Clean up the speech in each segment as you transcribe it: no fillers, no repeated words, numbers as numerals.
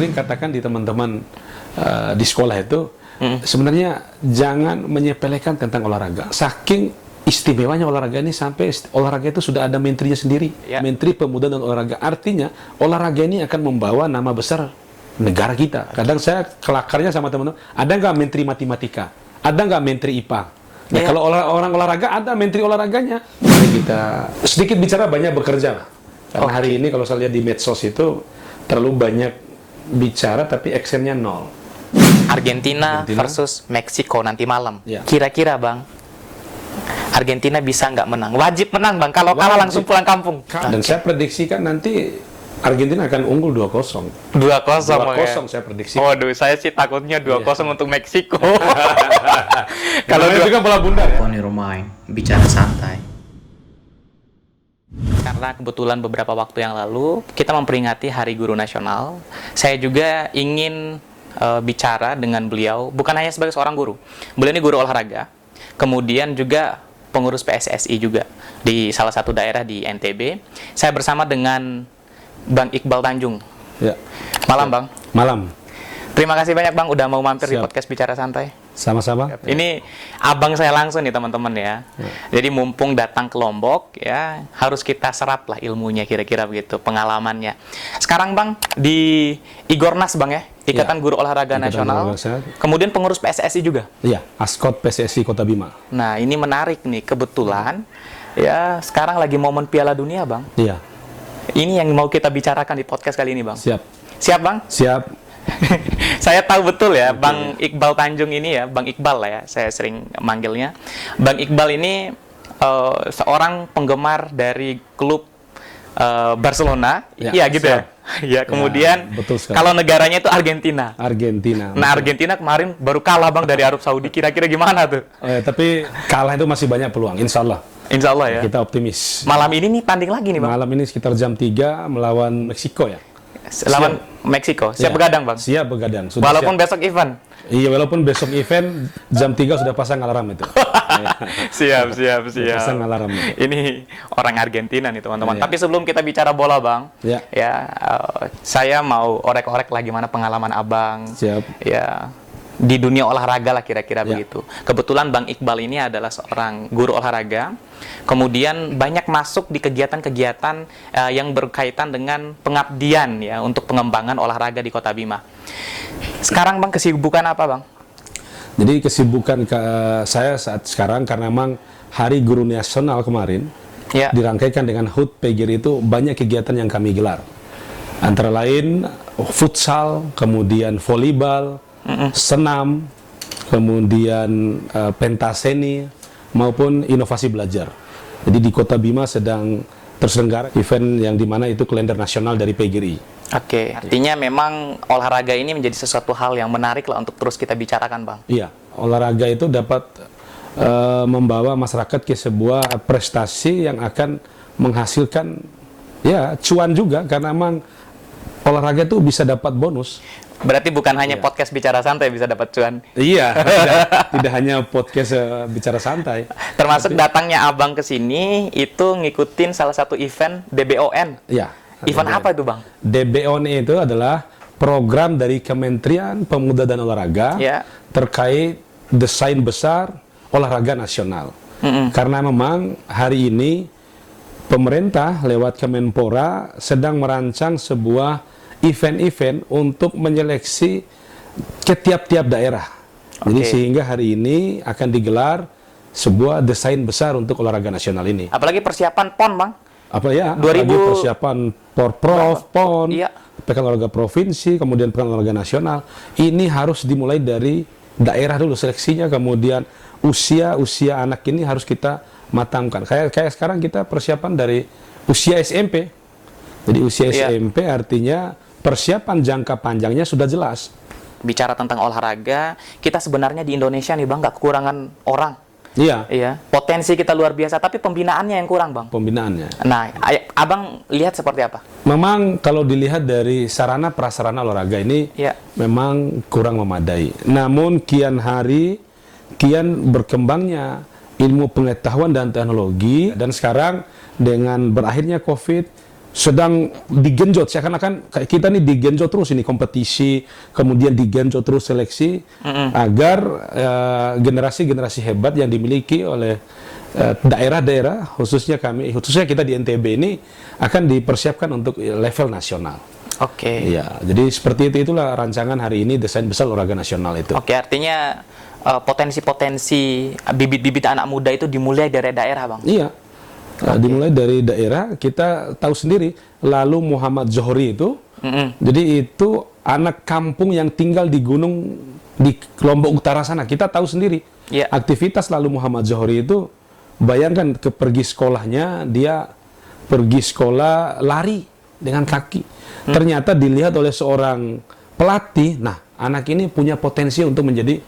sering katakan di teman-teman di sekolah itu, sebenarnya jangan menyepelekan tentang olahraga. Saking istimewanya olahraga ini sampai olahraga itu sudah ada menterinya sendiri, Menteri Pemuda dan Olahraga. Artinya olahraga ini akan membawa nama besar negara kita. Kadang saya kelakarnya sama teman-teman, ada nggak Menteri Matematika? Ada nggak Menteri IPA? Nah, kalau orang olahraga ada Menteri olahraganya. Jadi kita sedikit bicara banyak bekerja lah. Karena hari ini kalau saya lihat di medsos itu terlalu banyak bicara tapi actionnya nol. Argentina versus Meksiko nanti malam. Ya. Kira-kira Bang, Argentina bisa nggak menang? Wajib menang Bang, kalau kalah langsung pulang kampung. Dan saya prediksikan nanti Argentina akan unggul 2-0. 2-0 saya prediksi. Waduh, saya sih takutnya 2-0 untuk Meksiko. Kalau itu kan bola bundar ya. Pony Romain, bicara santai. Karena kebetulan beberapa waktu yang lalu kita memperingati Hari Guru Nasional, saya juga ingin bicara dengan beliau, bukan hanya sebagai seorang guru. Beliau ini guru olahraga, kemudian juga pengurus PSSI juga di salah satu daerah di NTB. Saya bersama dengan Bang Iqbal Tanjung. Ya. Malam Bang. Malam. Terima kasih banyak Bang udah mau mampir di Siap. podcast Bicara Santai. Sama-sama. Ini abang saya langsung nih teman-teman ya. Jadi mumpung datang ke Lombok ya, harus kita serap lah ilmunya kira-kira begitu, pengalamannya. Sekarang Bang di Igornas Bang ya, Ikatan Guru Olahraga Nasional. Kemudian pengurus PSSI juga. Iya, Askot PSSI Kota Bima. Nah, ini menarik nih, kebetulan ya sekarang lagi momen Piala Dunia Bang. Iya. Ini yang mau kita bicarakan di podcast kali ini Bang. Siap. Siap Bang? Siap. Saya tahu betul ya, Bang Iqbal Tanjung ini ya, Bang Iqbal lah ya, saya sering manggilnya. Bang Iqbal ini seorang penggemar dari klub Barcelona, iya gitu ya. Ya, kemudian kalau negaranya itu Argentina. Nah, Argentina kemarin baru kalah Bang dari Arab Saudi, kira-kira gimana tuh? Tapi kalah itu masih banyak peluang, insya Allah. Insya Allah ya. Kita optimis. Malam ini nih tanding lagi nih Bang. Malam ini sekitar jam 3 melawan Meksiko ya. Lawan Meksiko, siap begadang Bang? Siap begadang. Sudah walaupun siap. besok event? Iya, walaupun besok event, jam 3 sudah pasang alarm itu. Siap. Pasang alarm itu. Ini orang Argentina nih teman-teman. Tapi sebelum kita bicara bola Bang, saya mau orek-orek lah gimana pengalaman Abang. Siap. Ya, di dunia olahraga lah kira-kira begitu. Kebetulan Bang Iqbal ini adalah seorang guru olahraga. Kemudian banyak masuk di kegiatan-kegiatan yang berkaitan dengan pengabdian ya untuk pengembangan olahraga di Kota Bima. Sekarang Bang kesibukan apa Bang? Jadi kesibukan saya saat sekarang karena memang Hari Guru Nasional kemarin dirangkaikan dengan HUT PGRI itu banyak kegiatan yang kami gelar. Antara lain futsal, kemudian volleyball, senam, kemudian pentaseni maupun inovasi belajar. Jadi di Kota Bima sedang terselenggara event yang dimana itu kalender nasional dari PGRI. Oke, artinya memang olahraga ini menjadi sesuatu hal yang menarik lah untuk terus kita bicarakan Bang. Iya, olahraga itu dapat membawa masyarakat ke sebuah prestasi yang akan menghasilkan ya cuan juga karena memang olahraga itu bisa dapat bonus. Berarti bukan hanya podcast Bicara Santai bisa dapat cuan. Iya, tidak hanya podcast Bicara Santai. Termasuk datangnya Abang ke sini itu ngikutin salah satu event DBON. Iya. Event apa itu Bang? DBON itu adalah program dari Kementerian Pemuda dan Olahraga terkait desain besar olahraga nasional. Karena memang hari ini pemerintah lewat Kemenpora sedang merancang sebuah event-event untuk menyeleksi ke tiap-tiap daerah. Jadi sehingga hari ini akan digelar sebuah desain besar untuk olahraga nasional ini. Apalagi persiapan PON, Bang. Apa ya? 2000 persiapan Porprov, PON, Iya. Pekan Olahraga Provinsi, kemudian Pekan Olahraga Nasional. Ini harus dimulai dari daerah dulu seleksinya, kemudian usia anak ini harus kita matangkan. Kayak sekarang kita persiapan dari usia SMP. Jadi usia SMP artinya persiapan jangka panjangnya sudah jelas. Bicara tentang olahraga, kita sebenarnya di Indonesia nih Bang, nggak kekurangan orang. Iya. Potensi kita luar biasa, tapi pembinaannya yang kurang Bang. Pembinaannya. Nah, Abang lihat seperti apa? Memang kalau dilihat dari sarana prasarana olahraga ini memang kurang memadai. Namun kian hari, kian berkembangnya ilmu pengetahuan dan teknologi, dan sekarang dengan berakhirnya COVID, sedang digenjot, seakan-akan kayak kita nih digenjot terus ini kompetisi, kemudian digenjot terus seleksi agar generasi-generasi hebat yang dimiliki oleh daerah-daerah, khususnya kita di NTB ini akan dipersiapkan untuk level nasional. Oke. Ya, jadi seperti itulah rancangan hari ini, desain besar olahraga nasional itu. Oke, artinya potensi-potensi bibit-bibit anak muda itu dimulai dari daerah, Bang. Iya. Dimulai dari daerah, kita tahu sendiri, lalu Muhammad Zohri itu, jadi itu anak kampung yang tinggal di gunung, di Lombok Utara sana, kita tahu sendiri. Yeah. Aktivitas lalu Muhammad Zohri itu, bayangkan pergi sekolahnya, dia pergi sekolah lari dengan kaki. Ternyata dilihat oleh seorang pelatih, nah anak ini punya potensi untuk menjadi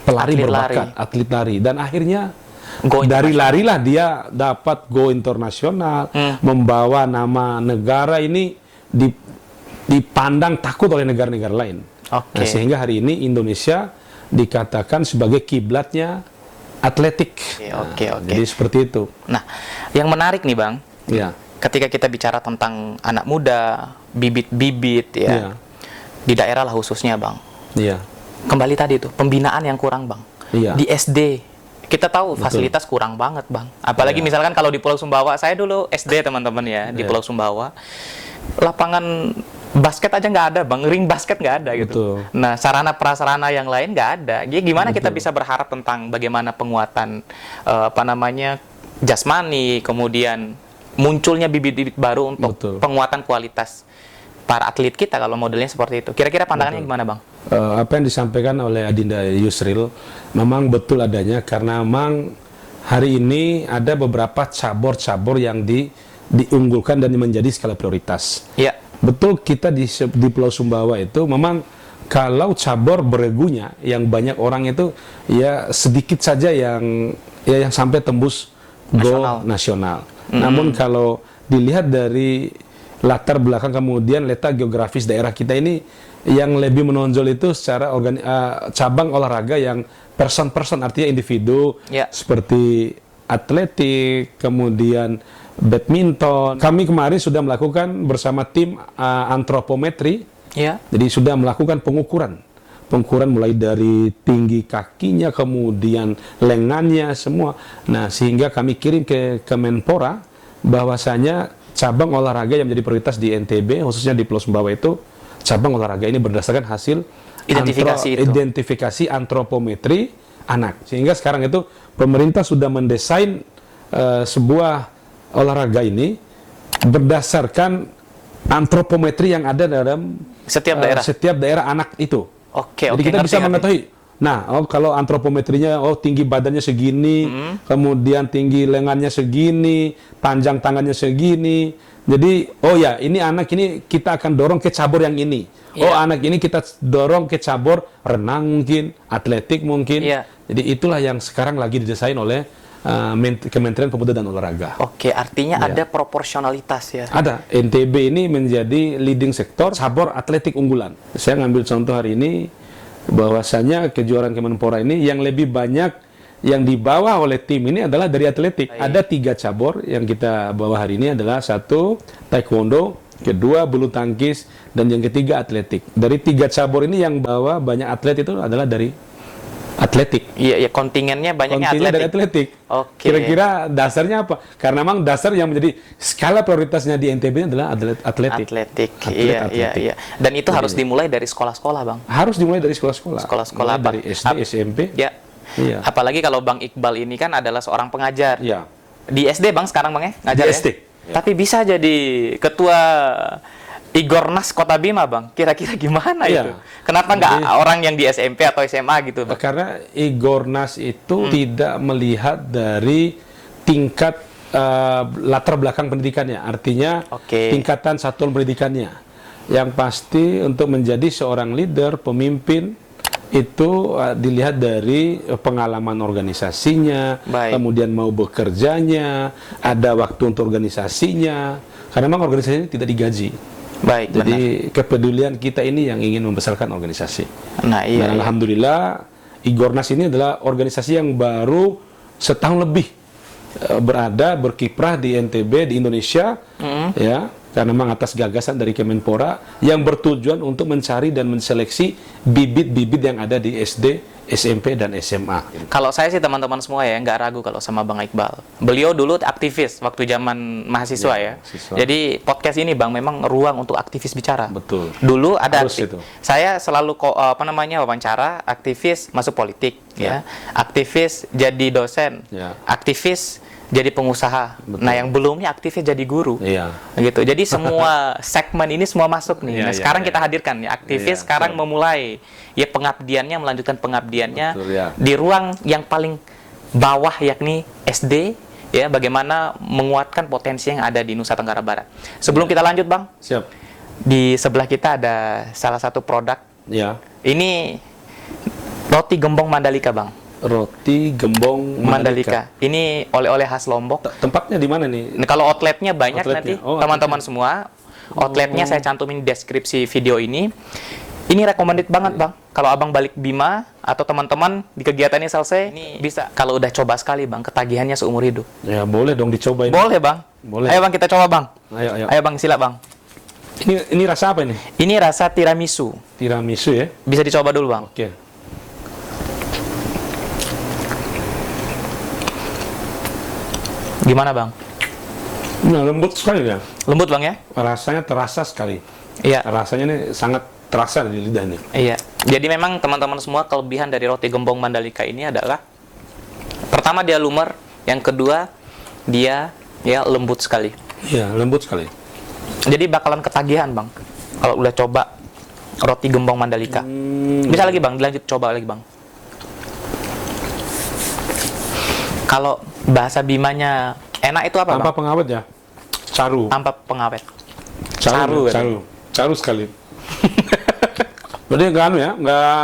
pelari berbakat, atlet lari. Dan akhirnya dari larilah dia dapat go internasional, membawa nama negara ini dipandang takut oleh negara-negara lain. Okay. Nah, sehingga hari ini Indonesia dikatakan sebagai kiblatnya atletik. Oke. Jadi seperti itu. Nah, yang menarik nih, Bang. Ya. Ketika kita bicara tentang anak muda, bibit-bibit ya. Di daerah lah khususnya, Bang. Iya. Kembali tadi itu, pembinaan yang kurang, Bang. Iya. Di SD kita tahu fasilitas kurang banget, Bang. Apalagi misalkan kalau di Pulau Sumbawa, saya dulu SD teman-teman ya, di Pulau Sumbawa, lapangan basket aja nggak ada, Bang. Ring basket nggak ada gitu. Betul. Nah, sarana prasarana yang lain nggak ada. Jadi gimana kita bisa berharap tentang bagaimana penguatan jasmani, kemudian munculnya bibit-bibit baru untuk penguatan kualitas para atlet kita kalau modelnya seperti itu. Kira-kira pandangannya gimana, Bang? Apa yang disampaikan oleh Adinda Yusril memang betul adanya, karena memang hari ini ada beberapa cabur-cabur yang diunggulkan dan menjadi skala prioritas. Ya. Betul, kita di Pulau Sumbawa itu memang kalau cabur beregunya yang banyak orang itu ya sedikit saja yang sampai tembus go nasional. Namun kalau dilihat dari latar belakang kemudian letak geografis daerah kita ini, yang lebih menonjol itu secara cabang olahraga yang person-person, artinya individu, seperti atletik, kemudian badminton. Kami kemarin sudah melakukan bersama tim antropometri, jadi sudah melakukan pengukuran mulai dari tinggi kakinya, kemudian lengannya, semua. Nah, sehingga kami kirim ke Kemenpora bahwasanya cabang olahraga yang menjadi prioritas di NTB, khususnya di Pulau Sumbawa itu, cabang olahraga ini berdasarkan hasil identifikasi antropometri anak. Sehingga sekarang itu pemerintah sudah mendesain sebuah olahraga ini berdasarkan antropometri yang ada dalam setiap daerah anak itu. Jadi kita bisa mengetahui. Nah, kalau antropometrinya, tinggi badannya segini, kemudian tinggi lengannya segini, panjang tangannya segini. Jadi, ini anak ini kita akan dorong ke cabur yang ini. Anak ini kita dorong ke cabur renang mungkin, atletik mungkin. Jadi itulah yang sekarang lagi didesain oleh Kementerian Pemuda dan Olahraga. Artinya ada proporsionalitas ya. Ada. NTB ini menjadi leading sektor cabur atletik unggulan. Saya ngambil contoh hari ini, bahwasanya kejuaraan Kemenpora ini yang lebih banyak yang dibawa oleh tim ini adalah dari atletik. Ada 3 cabur yang kita bawa hari ini, adalah 1 taekwondo, kedua bulu tangkis, dan yang ketiga atletik. Dari 3 cabur ini yang bawa banyak atlet itu adalah dari atletik. Iya, kontingennya banyaknya atletik. Dari atletik. Kira-kira dasarnya apa? Karena memang dasar yang menjadi skala prioritasnya di NTB adalah atletik. Iya. Dan itu harus dimulai dari sekolah-sekolah, Bang. Harus dimulai dari sekolah-sekolah. Sekolah-sekolah dari SD, SMP. Iya. Apalagi kalau Bang Iqbal ini kan adalah seorang pengajar. Iya. Di SD, Bang, sekarang Bang ya? Ngajar di ya? SD. Tapi bisa jadi ketua Igornas Kota Bima, Bang. Kira-kira gimana itu? Kenapa nggak orang yang di SMP atau SMA gitu, Bang? Karena Igornas itu tidak melihat dari tingkat latar belakang pendidikannya. Artinya tingkatan satuan pendidikannya. Yang pasti untuk menjadi seorang leader, pemimpin, itu dilihat dari pengalaman organisasinya, kemudian mau bekerjanya, ada waktu untuk organisasinya. Karena memang organisasi ini tidak digaji. Jadi kepedulian kita ini yang ingin membesarkan organisasi. Dan alhamdulillah Igornas ini adalah organisasi yang baru setahun lebih berkiprah di NTB, di Indonesia, ya. karena memang atas gagasan dari Kemenpora yang bertujuan untuk mencari dan menseleksi bibit-bibit yang ada di SD, SMP, dan SMA. Kalau saya sih teman-teman semua ya nggak ragu kalau sama Bang Iqbal. Beliau dulu aktivis waktu zaman mahasiswa ya. mahasiswa. Jadi podcast ini Bang memang ruang untuk aktivis bicara. Betul. Dulu ada Harus itu. saya selalu wawancara aktivis masuk politik ya. Aktivis jadi dosen. Ya. Aktivis jadi pengusaha. Betul. Nah, yang belumnya aktivis jadi guru. Iya. Gitu. Jadi semua segmen ini semua masuk nih. Iya, Nah, iya, sekarang iya. kita hadirkan ya aktivis Iya, sekarang betul. memulai ya pengabdiannya, melanjutkan pengabdiannya Betul, ya. di ruang yang paling bawah yakni SD ya, bagaimana menguatkan potensi yang ada di Nusa Tenggara Barat. Sebelum kita lanjut, Bang, Siap. di sebelah kita ada salah satu produk. Ya. Ini roti gembong Mandalika, Bang. Roti gembong Mandalika. Ini oleh-oleh khas Lombok. Tempatnya di mana nih? Nah, kalau outletnya banyak Outletnya? nanti Oh, teman-teman semua. Outletnya saya cantumin di deskripsi video ini. Ini recommended banget, Bang. Kalau Abang balik Bima atau teman-teman di kegiatannya selesai, ini bisa. Kalau udah coba sekali, Bang, ketagihannya seumur hidup. Ya boleh dong dicobain. Boleh, Bang. Boleh. Ayo, Bang, kita coba, Bang. Ayo. Ayo, Bang, sila, Bang. Ini rasa apa ini? Ini rasa tiramisu. Tiramisu ya? Bisa dicoba dulu, Bang. Oke. Gimana, Bang? Nah, lembut sekali ya. Lembut, Bang, ya? Rasanya terasa sekali. Iya. Rasanya ini sangat terasa di lidah nih. Iya. Jadi memang teman-teman semua kelebihan dari roti gembong Mandalika ini adalah pertama dia lumer, yang kedua dia ya lembut sekali. Iya, lembut sekali. Jadi bakalan ketagihan, Bang. Kalau udah coba roti gembong Mandalika. Bisa lagi, Bang, dilanjut coba lagi, Bang. Kalau bahasa Bimanya enak itu apa, Tanpa Bang? pengawet ya? Caru. Tanpa pengawet. Caru. Caru, Caru sekali. Berarti nggak anu ya? Nggak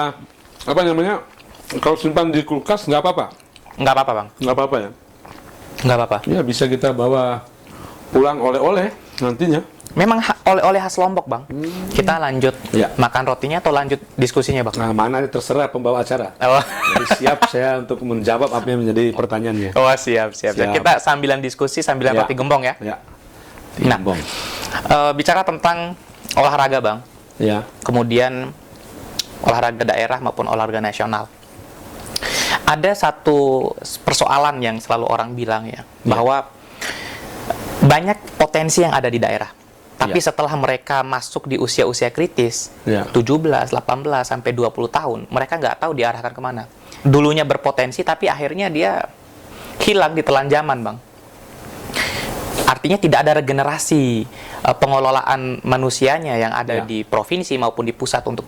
apa namanya? Kalau simpan di kulkas nggak apa-apa? Nggak apa-apa, Bang. Nggak apa-apa ya? Nggak apa-apa. Ya bisa kita bawa pulang oleh-oleh nantinya. Memang oleh-oleh khas Lombok, Bang. Kita lanjut Ya. makan rotinya atau lanjut diskusinya, Bang? Nah, mana terserah pembawa acara. Oh. Jadi siap saya untuk menjawab apa yang menjadi pertanyaannya. Oh, siap. Siap. Kita sambilan diskusi, sambilan Ya. roti gembong ya. Ya. Nah. Bong. Bicara tentang olahraga, Bang. Ya. Kemudian olahraga daerah maupun olahraga nasional. Ada satu persoalan yang selalu orang bilang ya, bahwa banyak potensi yang ada di daerah. Tapi Ya. setelah mereka masuk di usia-usia kritis, Ya. 17, 18, sampai 20 tahun, mereka nggak tahu diarahkan kemana. Dulunya berpotensi, tapi akhirnya dia hilang di telan zaman, Bang. Artinya tidak ada regenerasi pengelolaan manusianya yang ada Ya. di provinsi maupun di pusat untuk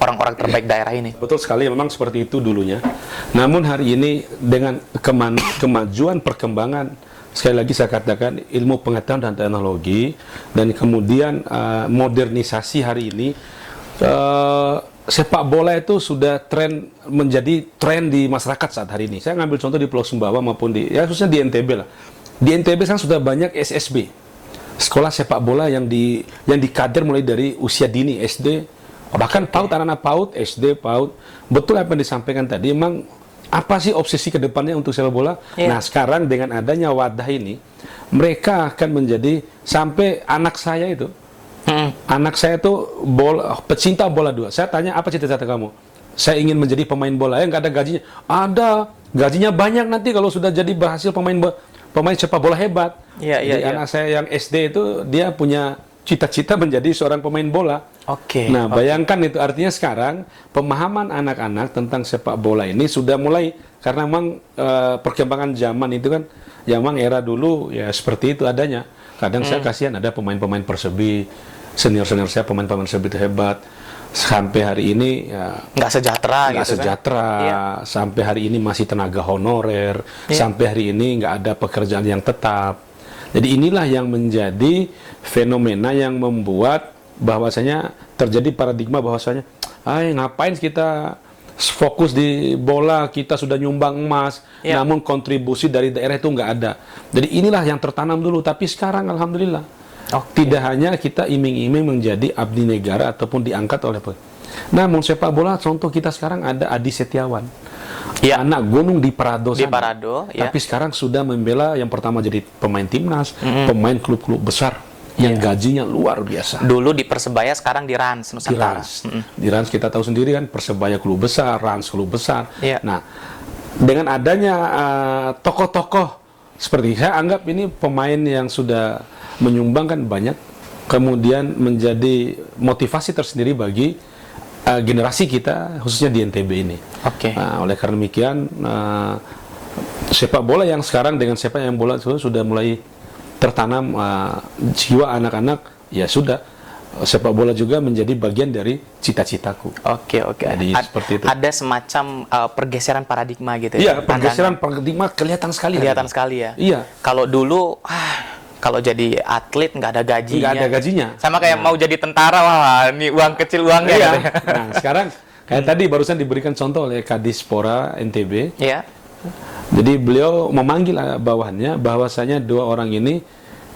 orang-orang terbaik daerah ini. Betul sekali, memang seperti itu dulunya. Namun hari ini dengan kemajuan perkembangan, sekali lagi saya katakan ilmu pengetahuan dan teknologi, dan kemudian modernisasi hari ini, sepak bola itu sudah menjadi tren di masyarakat saat hari ini. Saya ngambil contoh di Pulau Sumbawa maupun khususnya di NTB lah. Di NTB sekarang sudah banyak SSB, sekolah sepak bola yang dikader mulai dari usia dini SD, bahkan PAUD, anak-anak PAUD, SD, PAUD. Betul apa yang disampaikan tadi, emang apa sih obsesi ke depannya untuk sepak bola? Iya. Nah, sekarang dengan adanya wadah ini, mereka akan menjadi, sampai anak saya itu, anak saya itu pecinta bola dua. Saya tanya, apa cita-cita kamu? Saya ingin menjadi pemain bola. Nggak ada gajinya. Ada, gajinya banyak nanti kalau sudah jadi berhasil pemain sepak bola hebat. Iya, Jadi iya. anak saya yang SD itu, dia punya cita-cita menjadi seorang pemain bola. Oke. Nah, bayangkan itu artinya sekarang pemahaman anak-anak tentang sepak bola ini sudah mulai, karena memang perkembangan zaman itu kan, yang memang era dulu ya seperti itu adanya. Kadang saya kasihan ada pemain-pemain Persebi, senior-senior saya pemain-pemain Persebi itu hebat. Sampai hari ini ya Nggak sejahtera nggak gitu kan? sejahtera, Iya. sampai hari ini masih tenaga honorer, Iya. sampai hari ini nggak ada pekerjaan yang tetap. Jadi inilah yang menjadi fenomena yang membuat bahwasanya terjadi paradigma bahwasanya, ngapain kita fokus di bola, kita sudah nyumbang emas, Iya. namun kontribusi dari daerah itu nggak ada. Jadi inilah yang tertanam dulu, tapi sekarang alhamdulillah. Oke. Tidak hanya kita iming-iming menjadi abdi negara ataupun diangkat oleh namun sepak bola, contoh kita sekarang ada Adi Setiawan, Iya. anak gunung di Parado Di sana. Parado, ya. Tapi sekarang sudah membela, yang pertama jadi pemain timnas, pemain klub-klub besar yang gajinya luar biasa. Dulu di Persebaya, sekarang di Rans Di Nusantara. Rans. Di Rans kita tahu sendiri kan, Persebaya klub besar, Rans klub besar. Iya. Nah, dengan adanya tokoh-tokoh seperti, saya anggap ini pemain yang sudah menyumbangkan banyak, kemudian menjadi motivasi tersendiri bagi generasi kita, khususnya di NTB ini. Oke. Nah, oleh karena demikian, sepak bola yang sekarang dengan sepak yang bola sudah mulai tertanam jiwa anak-anak, ya sudah, sepak bola juga menjadi bagian dari cita-citaku. Oke. Jadi seperti itu. Ada semacam pergeseran paradigma gitu Iya, ya. pergeseran paradigma kelihatan sekali. Kelihatan hari ini. sekali ya. Iya. Kalau dulu kalau jadi atlet nggak ada gajinya. Nggak ada gajinya. Sama kayak mau jadi tentara, wah ini uang kecil uangnya. Iya. Gitu. Nah, sekarang kayak tadi barusan diberikan contoh oleh Kadispora NTB. Iya. Jadi beliau memanggil bawahannya bahwasanya dua orang ini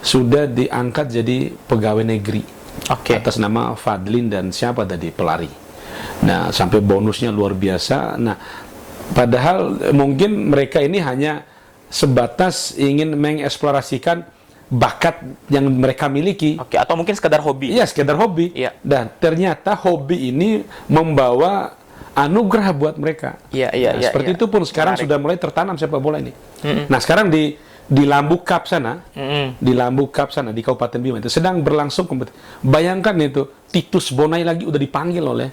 sudah diangkat jadi pegawai negeri. Oke. Atas nama Fadlin dan siapa tadi, pelari. Nah, sampai bonusnya luar biasa. Nah, padahal mungkin mereka ini hanya sebatas ingin mengeksplorasikan bakat yang mereka miliki. Oke, atau mungkin sekedar hobi. Iya, sekedar hobi. Iya. Dan ternyata hobi ini membawa anugerah buat mereka. Iya. Seperti itu pun sekarang Menarik. sudah mulai tertanam sepak bola ini. Nah, sekarang di Lambu Cup sana, di Lambu Cup sana di Kabupaten Bima itu sedang berlangsung kompetisi. Bayangkan itu, Titus Bonai lagi udah dipanggil oleh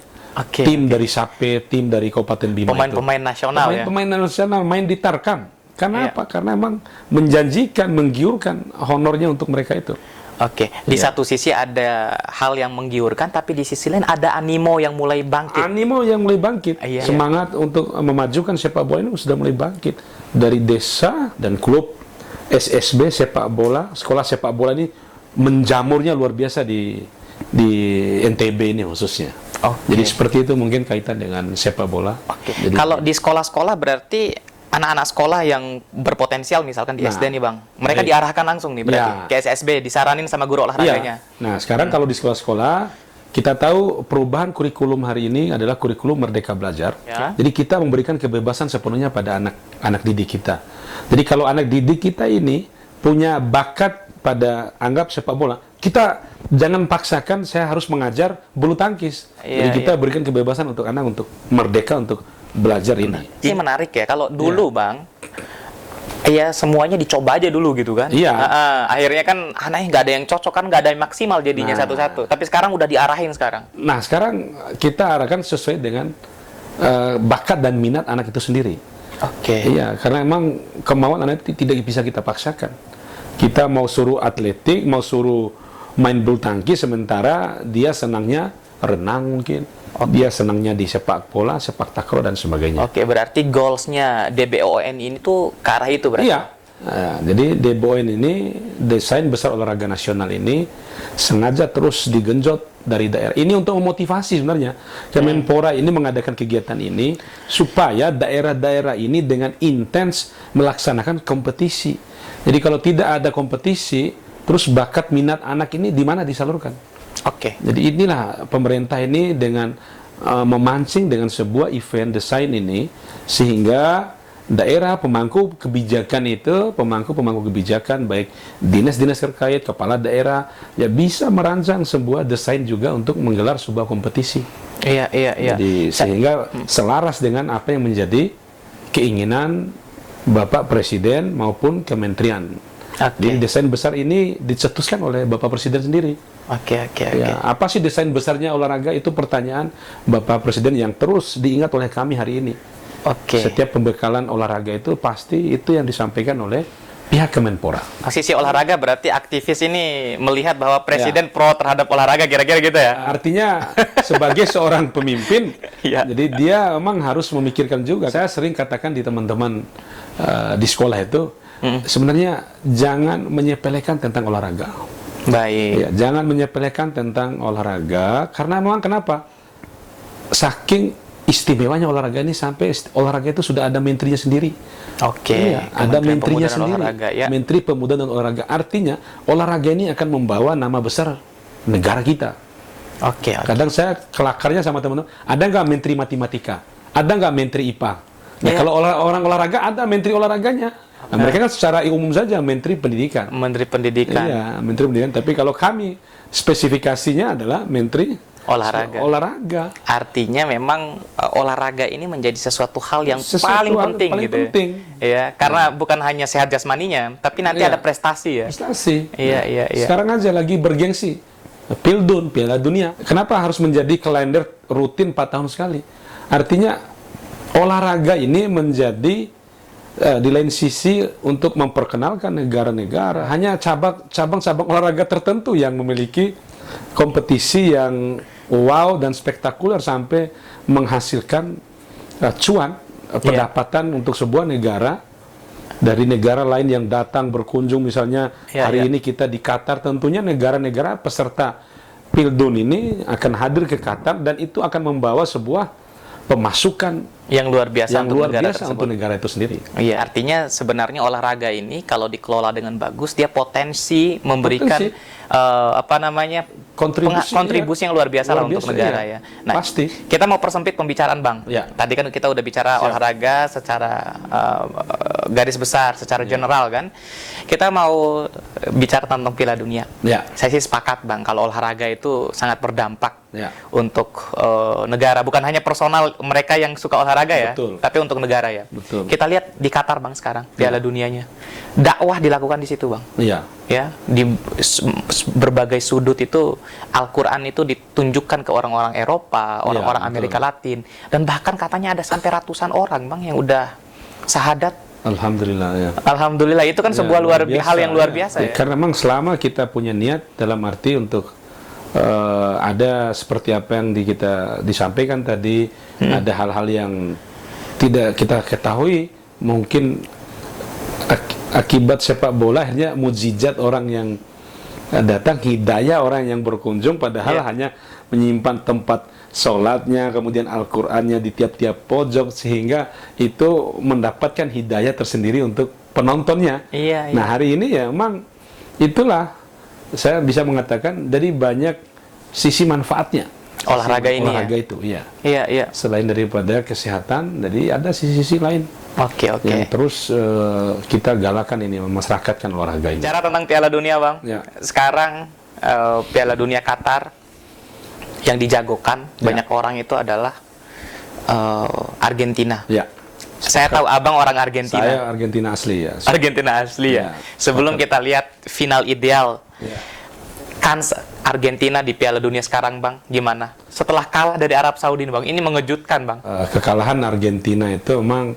tim dari Sape, tim dari Kabupaten Bima. Pemain-pemain nasional ya. Pemain nasional main di Tarkam. Karena Iya. apa? Karena emang menjanjikan, menggiurkan honornya untuk mereka itu. Oke, di Iya. satu sisi ada hal yang menggiurkan, tapi di sisi lain ada animo yang mulai bangkit. Animo yang mulai bangkit, Iya. semangat untuk memajukan sepak bola ini sudah mulai bangkit dari desa dan klub SSB sepak bola, sekolah sepak bola ini menjamurnya luar biasa di NTB ini khususnya. Oke. Jadi seperti itu mungkin kaitan dengan sepak bola. Oke. Jadi, Kalau di sekolah-sekolah berarti anak-anak sekolah yang berpotensial misalkan di Nah, SD nih Bang, mereka baik. diarahkan langsung nih berarti Ya. ke SSB, disaranin sama guru olahraganya. iya. Nah, sekarang kalau di sekolah-sekolah kita tahu perubahan kurikulum hari ini adalah kurikulum Merdeka Belajar. Ya. Jadi kita memberikan kebebasan sepenuhnya pada anak didik kita. Jadi kalau anak didik kita ini punya bakat pada anggap sepak bola, kita jangan paksakan saya harus mengajar bulu tangkis. Iya, Jadi kita berikan kebebasan untuk anak untuk merdeka untuk belajar ini. Ini menarik ya, kalau dulu Bang, ya semuanya dicoba aja dulu gitu kan. Iya. Akhirnya kan anaknya nggak ada yang cocok kan, nggak ada yang maksimal jadinya Nah. satu-satu. Tapi sekarang udah diarahin sekarang. Nah, sekarang kita arahkan sesuai dengan bakat dan minat anak itu sendiri. Oke. Iya, karena emang kemauan anak itu tidak bisa kita paksakan. Kita mau suruh atletik, mau suruh main bulu tangkis, sementara dia senangnya renang mungkin. Dia senangnya di sepak bola, sepak takraw dan sebagainya. Oke, berarti goalsnya DBON ini tuh ke arah itu berarti? Iya. Nah, jadi DBON ini, Desain Besar Olahraga Nasional ini sengaja terus digenjot dari daerah. Ini untuk memotivasi sebenarnya. Kemenpora ini mengadakan kegiatan ini supaya daerah-daerah ini dengan intens melaksanakan kompetisi. Jadi kalau tidak ada kompetisi, terus bakat minat anak ini di mana disalurkan? Oke. Jadi inilah pemerintah ini dengan memancing dengan sebuah event desain ini, sehingga daerah pemangku kebijakan itu, pemangku kebijakan baik dinas-dinas terkait, kepala daerah, ya bisa merancang sebuah desain juga untuk menggelar sebuah kompetisi. Iya. Jadi sehingga selaras dengan apa yang menjadi keinginan Bapak Presiden maupun Kementerian. Oke. Jadi desain besar ini dicetuskan oleh Bapak Presiden sendiri. Oke. Ya, apa sih desain besarnya olahraga? Itu pertanyaan Bapak Presiden yang terus diingat oleh kami hari ini. Oke. Setiap pembekalan olahraga itu pasti itu yang disampaikan oleh pihak Kemenpora. Sisi olahraga berarti aktivis ini melihat bahwa presiden pro terhadap olahraga, kira-kira gitu ya? Artinya sebagai seorang pemimpin, Iya. jadi dia memang harus memikirkan juga. Saya sering katakan di teman-teman di sekolah itu, sebenarnya jangan menyepelekan tentang olahraga. Baik. Ya, jangan menyepelekan tentang olahraga, karena memang kenapa? Saking istimewanya olahraga ini sampai olahraga itu sudah ada menterinya sendiri. Oke. Iya, ada Kementerian menterinya Pemuda dan sendiri. Olahraga, ya. Menteri Pemuda dan Olahraga. Artinya olahraga ini akan membawa nama besar negara kita. Oke. Kadang saya kelakarnya sama teman-teman, ada nggak menteri matematika? Ada nggak menteri IPA? Nah, Iya. kalau orang olahraga ada menteri olahraganya. Nah, mereka kan secara umum saja Menteri Pendidikan. Menteri Pendidikan. Iya, Menteri Pendidikan. Tapi kalau kami spesifikasinya adalah Menteri Olahraga. Artinya memang olahraga ini menjadi sesuatu hal yang Sesuatu paling hal penting paling gitu. penting. Ya, karena bukan hanya sehat jasmaninya, tapi nanti Iya. ada prestasi ya. Prestasi. Iya. Sekarang aja lagi bergengsi. Pildun, Piala Dunia. Kenapa harus menjadi kalender rutin 4 tahun sekali? Artinya olahraga ini menjadi di lain sisi untuk memperkenalkan negara-negara. Hanya cabang-cabang olahraga tertentu yang memiliki kompetisi yang wow dan spektakuler sampai menghasilkan cuan, pendapatan untuk sebuah negara dari negara lain yang datang berkunjung. Misalnya hari ini kita di Qatar, tentunya negara-negara peserta Pildun ini akan hadir ke Qatar dan itu akan membawa sebuah pemasukan yang luar biasa yang untuk luar negara biasa tersebut. untuk negara itu sendiri. Iya, artinya sebenarnya olahraga ini kalau dikelola dengan bagus, dia potensi memberikan kontribusi yang luar biasa lah untuk negara ya. Nah, pasti. Kita mau persempit pembicaraan, Bang. Ya. Tadi kan kita udah bicara olahraga secara garis besar, secara general kan. Kita mau bicara tentang Piala Dunia. Ya. Saya sih sepakat, Bang, kalau olahraga itu sangat berdampak untuk negara, bukan hanya personal mereka yang suka olahraga ya, tapi untuk negara ya. Betul. Kita lihat di Qatar, Bang, sekarang Piala Dunianya. Dakwah dilakukan di situ, Bang. Iya. Ya, di berbagai sudut itu Al-Qur'an itu ditunjukkan ke orang-orang Eropa, orang-orang Amerika Latin, dan bahkan katanya ada sampai ratusan orang, Bang, yang udah syahadat. Alhamdulillah ya. Alhamdulillah, itu kan sebuah hal yang luar biasa ya. Karena memang selama kita punya niat dalam arti untuk ada seperti apa yang kita disampaikan tadi, ada hal-hal yang tidak kita ketahui, mungkin akibat sepak bola akhirnya mukjizat orang yang datang, hidayah orang yang berkunjung, padahal hanya menyimpan tempat sholatnya, kemudian Al-Qur'annya di tiap-tiap pojok, sehingga itu mendapatkan hidayah tersendiri untuk penontonnya. Nah, hari ini ya memang itulah saya bisa mengatakan dari banyak sisi manfaatnya olahraga ini olahraga itu, iya. Iya. Selain daripada kesehatan, jadi ada sisi-sisi lain. Oke. Yang terus kita galakan ini, memasyarakatkan olahraga ini. Bicara tentang Piala Dunia, Bang. Ya. Sekarang Piala Dunia Qatar yang dijagokan banyak orang itu adalah Argentina. Ya. Saya tahu Abang orang Argentina. Saya Argentina asli ya. Argentina asli ya. Sebelum kita lihat final ideal, kans Argentina di Piala Dunia sekarang, Bang, gimana? Setelah kalah dari Arab Saudi, Bang, ini mengejutkan, Bang. Kekalahan Argentina itu memang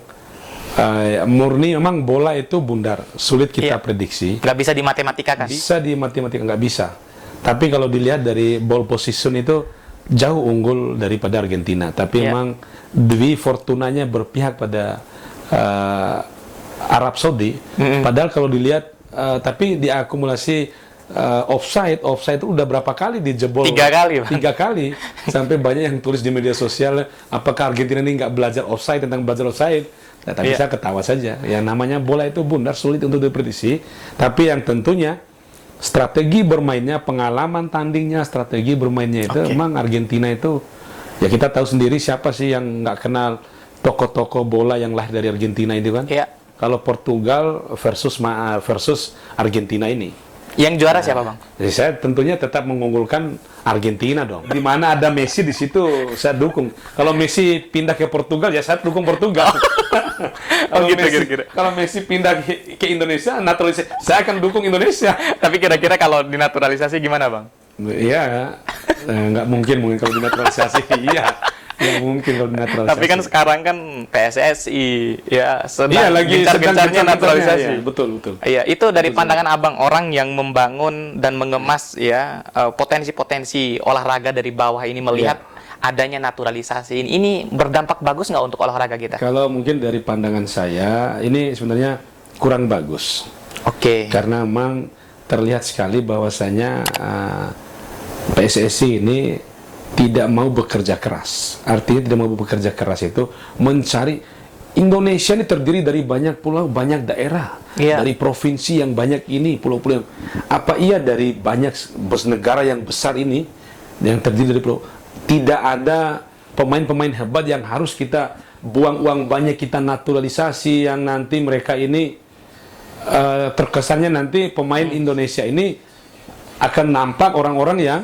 murni, memang bola itu bundar, sulit kita prediksi. Nggak bisa dimatematika kan? Bisa di matematika, nggak bisa. Tapi kalau dilihat dari ball position itu jauh unggul daripada Argentina. Tapi memang Dwi Fortunanya berpihak pada Arab Saudi. Padahal kalau dilihat, tapi diakumulasi offside itu udah berapa kali dijebol? 3 kali, Bang. 3 kali. Sampai banyak yang tulis di media sosial, apakah Argentina ini nggak belajar offside, tentang belajar offside? Nah, tapi saya ketawa saja. Ya namanya bola itu bundar, sulit untuk diprediksi. Tapi yang tentunya strategi bermainnya, pengalaman tandingnya, strategi bermainnya itu memang Argentina itu, ya kita tahu sendiri siapa sih yang nggak kenal tokoh-tokoh bola yang lahir dari Argentina itu kan? Kalau Portugal versus Argentina ini. Yang juara siapa, Bang? Jadi saya tentunya tetap mengunggulkan Argentina dong. Di mana ada Messi di situ saya dukung. Kalau Messi pindah ke Portugal ya saya dukung Portugal. Kalau Messi pindah ke Indonesia, naturalisasi, saya akan dukung Indonesia. Tapi kira-kira kalau dinaturalisasi gimana, Bang? Iya, nggak mungkin kalau dinaturalisasi. Iya. Ya mungkin kalau naturalisasi. Tapi kan sekarang kan PSSI ya sedang lagi gencar-gencarnya naturalisasi. Ya, betul. Iya, itu dari pandangan Abang, orang yang membangun dan mengemas ya potensi-potensi olahraga dari bawah ini, melihat adanya naturalisasi ini berdampak bagus nggak untuk olahraga kita? Kalau mungkin dari pandangan saya ini sebenarnya kurang bagus. Karena memang terlihat sekali bahwasanya PSSI ini tidak mau bekerja keras. Artinya tidak mau bekerja keras itu mencari, Indonesia ini terdiri dari banyak pulau, banyak daerah, dari provinsi yang banyak ini, pulau-pulau. Apa iya dari banyak negara yang besar ini yang terdiri dari pulau, tidak ada pemain-pemain hebat yang harus kita buang uang banyak, kita naturalisasi, yang nanti mereka ini terkesannya nanti pemain Indonesia ini akan nampak orang-orang yang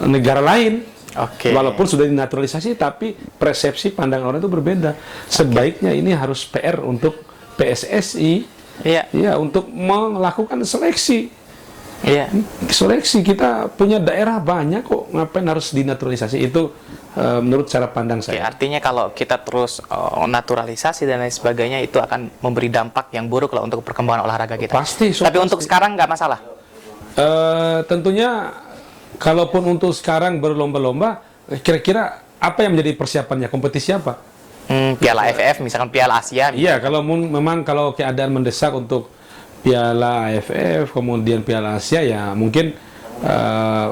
negara lain. Oke. Walaupun sudah dinaturalisasi, tapi persepsi pandangan orang itu berbeda. Sebaiknya ini harus PR untuk PSSI, Iya. ya, untuk melakukan seleksi. Iya. Seleksi, kita punya daerah banyak kok, ngapain harus dinaturalisasi? Itu menurut cara pandang Oke, saya. artinya kalau kita terus naturalisasi dan lain sebagainya itu akan memberi dampak yang buruk lah untuk perkembangan olahraga kita. Pasti. Tapi untuk sekarang nggak masalah. Tentunya, kalaupun untuk sekarang berlomba-lomba, kira-kira apa yang menjadi persiapannya? Kompetisi apa? Piala AFF, misalkan Piala Asia. Iya, kalau memang kalau keadaan mendesak untuk Piala AFF, kemudian Piala Asia, ya mungkin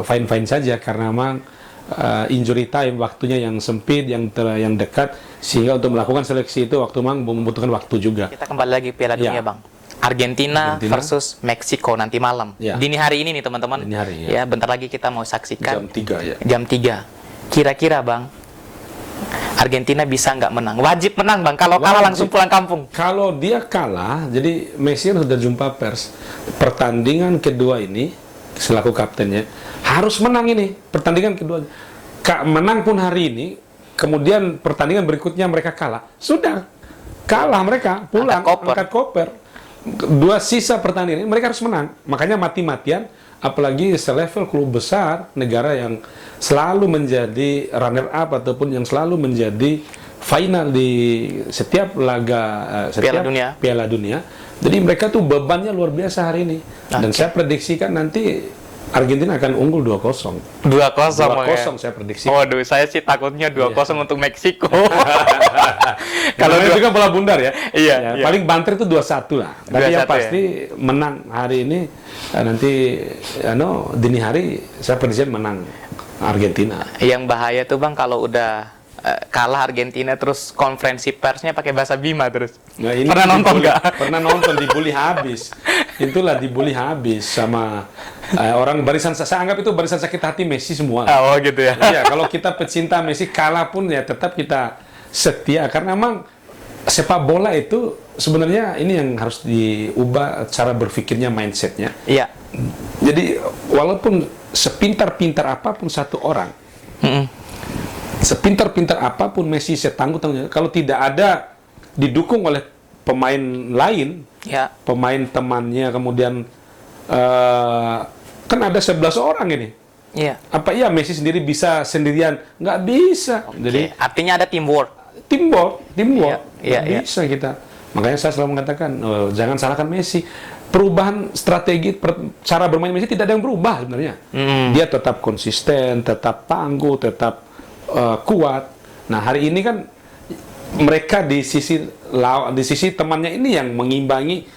fine-fine saja, karena memang injury time, waktunya yang sempit, yang dekat, sehingga untuk melakukan seleksi itu waktu memang membutuhkan waktu juga. Kita kembali lagi Piala Dunia, Ya. Bang. Argentina versus Meksiko nanti malam. Ya. Dini hari ini nih, teman-teman. Dini hari, Ya, ya. bentar lagi kita mau saksikan. Jam 3 ya. Jam 3. Kira-kira, Bang, Argentina bisa nggak menang? Wajib menang, Bang. Kalau kalah Wajib. langsung pulang kampung. Kalau dia kalah, jadi Messi kan sudah jumpa pers. Pertandingan kedua ini, selaku kaptennya, harus menang ini. Pertandingan kedua. Menang pun hari ini, kemudian pertandingan berikutnya mereka kalah. Sudah, kalah mereka, pulang, angkat koper. Dua sisa pertandingan ini, mereka harus menang. Makanya mati-matian, apalagi selevel klub besar, negara yang selalu menjadi runner up ataupun yang selalu menjadi final di setiap laga, setiap Piala Dunia. Jadi mereka tuh bebannya luar biasa hari ini. Dan saya prediksikan nanti Argentina akan unggul 2-0. 2-0, 2-0 saya prediksi. Waduh, saya sih takutnya 2-0 untuk Meksiko. Kalau itu kan bola bundar ya. Iya. Paling banter itu 2-1 lah. Tapi yang 2-1 pasti menang hari ini, nanti dini hari saya prediksi menang Argentina. Yang bahaya tuh, Bang, kalau udah kalah Argentina terus konferensi persnya pakai bahasa Bima terus. Nah, ini Pernah nonton nggak? Pernah nonton, dibully habis. Itulah dibully habis sama orang barisan, saya anggap itu barisan sakit hati Messi semua. Oh gitu ya. Iya, kalau kita pecinta Messi kalah pun ya tetap kita setia, karena memang sepak bola itu sebenarnya ini yang harus diubah cara berpikirnya, mindsetnya. Iya. Jadi walaupun sepintar-pintar apapun satu orang, sepintar-pintar apapun Messi, setangguh-tangguhnya, kalau tidak ada didukung oleh pemain lain, Ya. pemain temannya, kemudian kan ada 11 orang ini. Iya. Apa iya Messi sendiri bisa sendirian? Nggak bisa. Jadi Artinya ada teamwork. teamwork. Iya, Nggak bisa kita. Makanya saya selalu mengatakan, jangan salahkan Messi. Perubahan strategi, cara bermain Messi tidak ada yang berubah sebenarnya. Dia tetap konsisten, tetap tangguh, tetap kuat. Nah, hari ini kan mereka di sisi temannya ini yang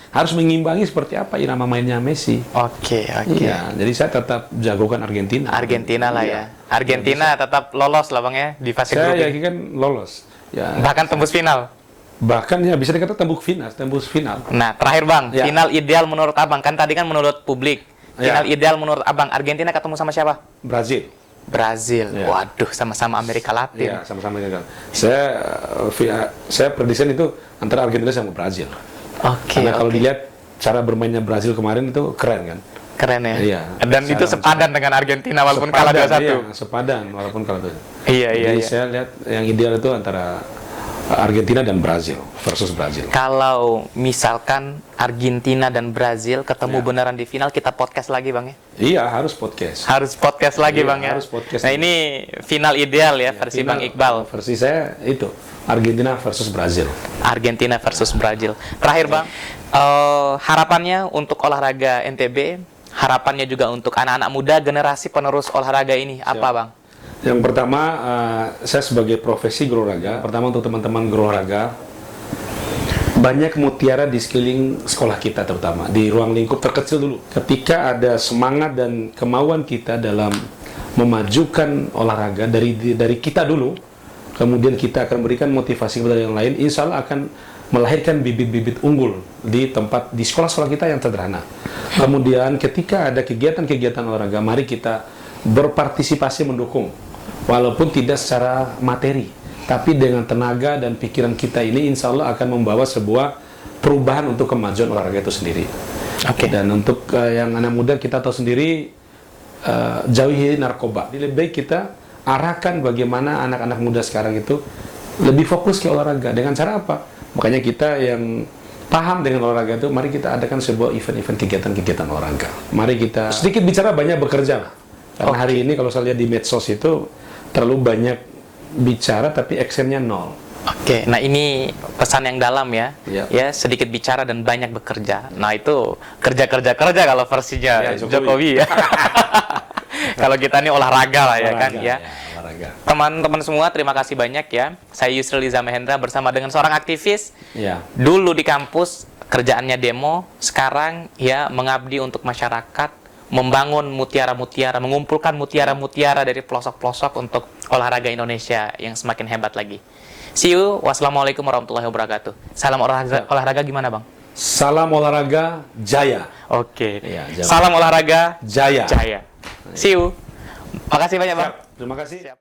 harus mengimbangi seperti apa irama mainnya Messi. Oke. Iya, jadi saya tetap jagokan Argentina. Argentina lah ya. Iya. Argentina tetap lolos lah, Bang, ya di fase Saya grup ini. yakin kan lolos. Ya, Bahkan tembus final. bahkan ya bisa dikatakan tembus final. Nah, terakhir, Bang, Ya. final ideal menurut Abang, kan tadi kan menurut publik. Ya. Final ideal menurut Abang, Argentina ketemu sama siapa? Brazil. Brazil. Ya. Waduh, sama-sama Amerika Latin. Iya, sama-sama kan. Saya prediksikan itu antara Argentina sama Brazil. Oke. Karena kalau dilihat cara bermainnya Brazil kemarin itu keren kan. Keren ya. Iya. Dan itu sepadan dengan Argentina walaupun kalah 2-1. Iya, sepadan walaupun kalah 2-1. Iya. Jadi saya lihat yang ideal itu antara Argentina dan Brazil versus Brazil. Kalau misalkan Argentina dan Brazil ketemu Ya. beneran di final, kita podcast lagi, Bang, ya? Iya, harus podcast. Harus podcast lagi, Iya, Bang, ya? harus podcast. Nah, ini final ideal ya, versi Final, Bang Iqbal. Versi saya itu Argentina versus Brazil. Argentina versus Brazil. Terakhir, Bang, harapannya untuk olahraga NTB, harapannya juga untuk anak-anak muda, generasi penerus olahraga ini, apa, Bang? Yang pertama, saya sebagai profesi guru olahraga, pertama untuk teman-teman guru olahraga, banyak mutiara di sekeliling sekolah kita, terutama di ruang lingkup terkecil dulu. Ketika ada semangat dan kemauan kita dalam memajukan olahraga dari kita dulu, kemudian kita akan berikan motivasi kepada yang lain, insya Allah akan melahirkan bibit-bibit unggul di sekolah-sekolah kita yang sederhana. Kemudian ketika ada kegiatan-kegiatan olahraga, mari kita berpartisipasi mendukung, walaupun tidak secara materi, tapi dengan tenaga dan pikiran kita ini insya Allah akan membawa sebuah perubahan untuk kemajuan olahraga itu sendiri. Oke. Dan untuk yang anak muda, kita tahu sendiri, jauhi narkoba. Jadi lebih baik kita arahkan bagaimana anak-anak muda sekarang itu lebih fokus ke olahraga. Dengan cara apa? Makanya kita yang paham dengan olahraga itu, mari kita adakan sebuah event-event kegiatan-kegiatan olahraga. Mari kita sedikit bicara, banyak bekerja. Karena hari ini kalau saya lihat di medsos itu terlalu banyak bicara tapi actionnya nol. Oke, nah ini pesan yang dalam ya. Iya. Ya, sedikit bicara dan banyak bekerja. Nah, itu kerja kalau versinya Ya, Jokowi ya. Kalau kita ini olahraga lah ya kan ya. Olahraga. Teman-teman semua, terima kasih banyak ya. Saya Yusril Iza Mahendra bersama dengan seorang aktivis. Ya. Dulu di kampus kerjaannya demo, sekarang ya mengabdi untuk masyarakat, membangun mutiara-mutiara, mengumpulkan mutiara-mutiara dari pelosok-pelosok untuk olahraga Indonesia yang semakin hebat lagi. See you. Wassalamualaikum warahmatullahi wabarakatuh. Salam olahraga gimana, Bang? Salam olahraga jaya. Oke. Iya, jawab. Salam olahraga Jaya. jaya. See you. Makasih banyak, Bang. Terima kasih.